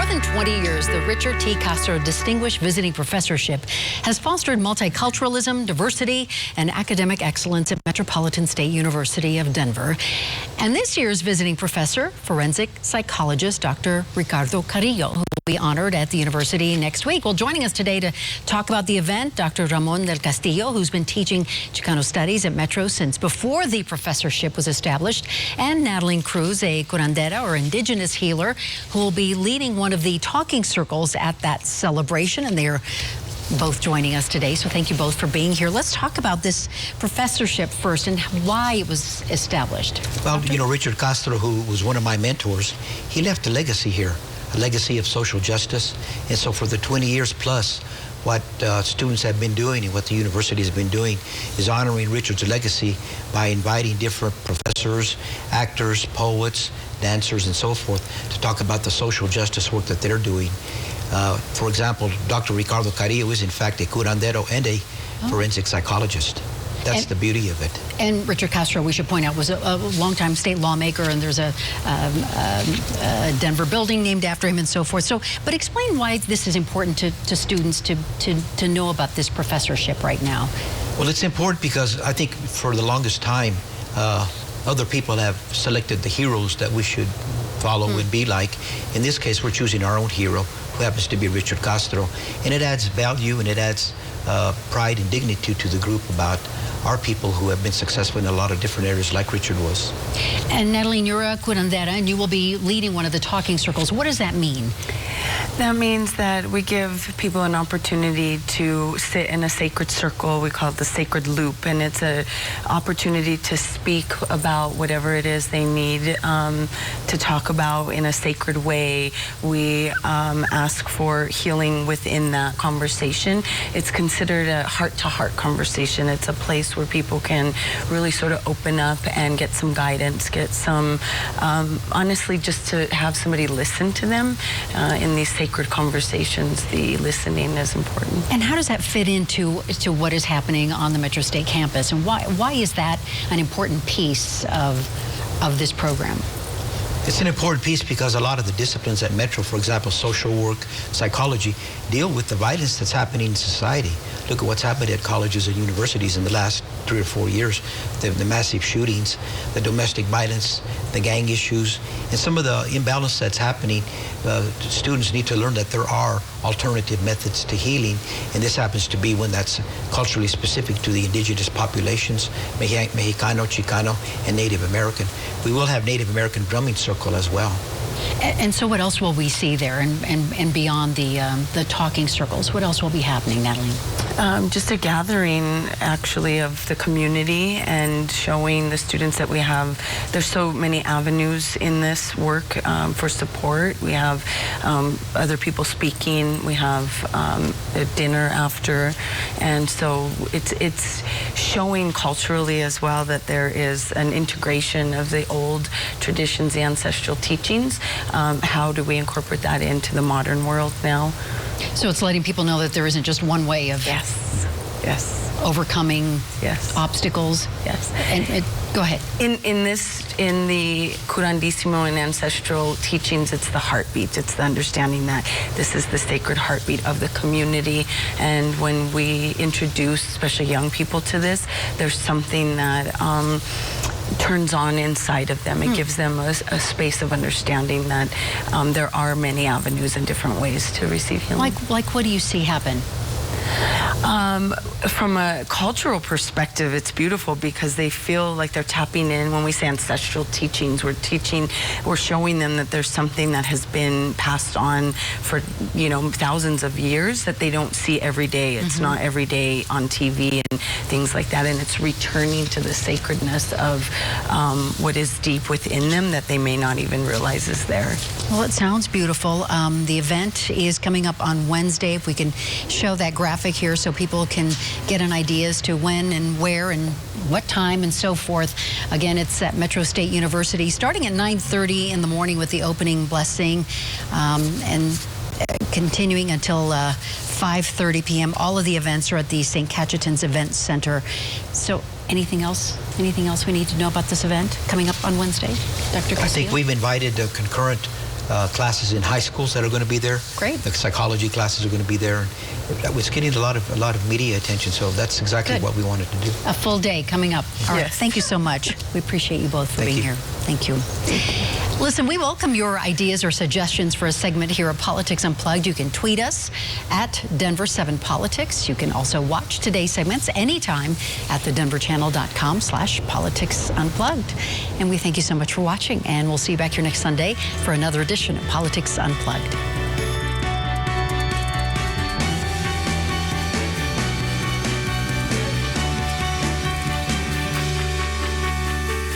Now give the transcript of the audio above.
more than 20 years, the Richard T. Castro Distinguished Visiting Professorship has fostered multiculturalism, diversity, and academic excellence at Metropolitan State University of Denver. And this year's visiting professor, forensic psychologist Dr. Ricardo Carrillo, who will be honored at the university next week. Well, joining us today to talk about the event, Dr. Ramon del Castillo, who's been teaching Chicano studies at Metro since before the professorship was established, and Nataline Cruz, a curandera or indigenous healer, who will be leading one of the talking circles at that celebration, and they are both joining us today, so thank you both for being here. Let's talk about this professorship first and why it was established. Well, you know, Richard Castro, who was one of my mentors, he left a legacy here, a legacy of social justice. And so for the 20 years plus, what students have been doing and what the university has been doing is honoring Richard's legacy by inviting different professors, actors, poets, dancers, and so forth to talk about the social justice work that they're doing. For example, Dr. Ricardo Carrillo is in fact a curandero and a forensic psychologist. That's the beauty of it. And Richard Castro, we should point out, was a longtime state lawmaker, and there's a Denver building named after him and so forth. So, but explain why this is important to students to know about this professorship right now. Well, it's important because I think for the longest time, other people have selected the heroes that we should follow and be like. In this case, we're choosing our own hero, who happens to be Richard Castro. And it adds value and it adds pride and dignity to the group about our people who have been successful in a lot of different areas like Richard was. And Nataline, you're a curandera and you will be leading one of the talking circles. What does that mean? That means that we give people an opportunity to sit in a sacred circle. We call it the sacred loop, and it's an opportunity to speak about whatever it is they need to talk about in a sacred way. We ask for healing within that conversation. It's considered a heart-to-heart conversation. It's a place where people can really sort of open up and get some guidance, get some, honestly, just to have somebody listen to them in these sacred conversations. The listening is important. And how does that fit into what is happening on the Metro State campus, and why is that an important piece of this program? It's an important piece because a lot of the disciplines at Metro, for example, social work, psychology, deal with the violence that's happening in society. Look at what's happened at colleges and universities in the last 3 or 4 years, the massive shootings, the domestic violence, the gang issues, and some of the imbalance that's happening. Students need to learn that there are alternative methods to healing, and this happens to be one that's culturally specific to the indigenous populations, Mexicano, Chicano, and Native American. We will have Native American drumming circle as well. And so what else will we see there and beyond the talking circles? What else will be happening, Natalie? Just a gathering, actually, of the community and showing the students that we have. There's so many avenues in this work for support. We have other people speaking. We have a dinner after. And so it's showing culturally as well that there is an integration of the old traditions, the ancestral teachings. How do we incorporate that into the modern world now? So it's letting people know that there isn't just one way of overcoming obstacles. Yes. And go ahead. In the curandísimo and ancestral teachings, it's the heartbeat. It's the understanding that this is the sacred heartbeat of the community. And when we introduce, especially young people, to this, there's something that turns on inside of them. It gives them a space of understanding that there are many avenues and different ways to receive healing. Like what do you see happen? From a cultural perspective, it's beautiful because they feel like they're tapping in. When we say ancestral teachings, we're showing them that there's something that has been passed on for, thousands of years that they don't see every day. It's not every day on TV and things like that, and it's returning to the sacredness of what is deep within them that they may not even realize is there. Well, it sounds beautiful. The event is coming up on Wednesday. If we can show that graphic here so people can get an idea as to when and where and what time and so forth. Again, it's at Metro State University, starting at 9:30 in the morning with the opening blessing, and continuing until 5:30 p.m. All of the events are at the St. Cajetan's Event Center. So anything else? Anything else we need to know about this event coming up on Wednesday, Dr. Castillo? I think we've invited concurrent classes in high schools that are going to be there. Great. The psychology classes are going to be there. It's getting a lot of media attention, so that's exactly what we wanted to do. A full day coming up. All right. Thank you so much. We appreciate you both for being here. Thank you. Listen, we welcome your ideas or suggestions for a segment here at Politics Unplugged. You can tweet us at Denver7Politics. You can also watch today's segments anytime at thedenverchannel.com/Politics Unplugged. And we thank you so much for watching, and we'll see you back here next Sunday for another edition of Politics Unplugged.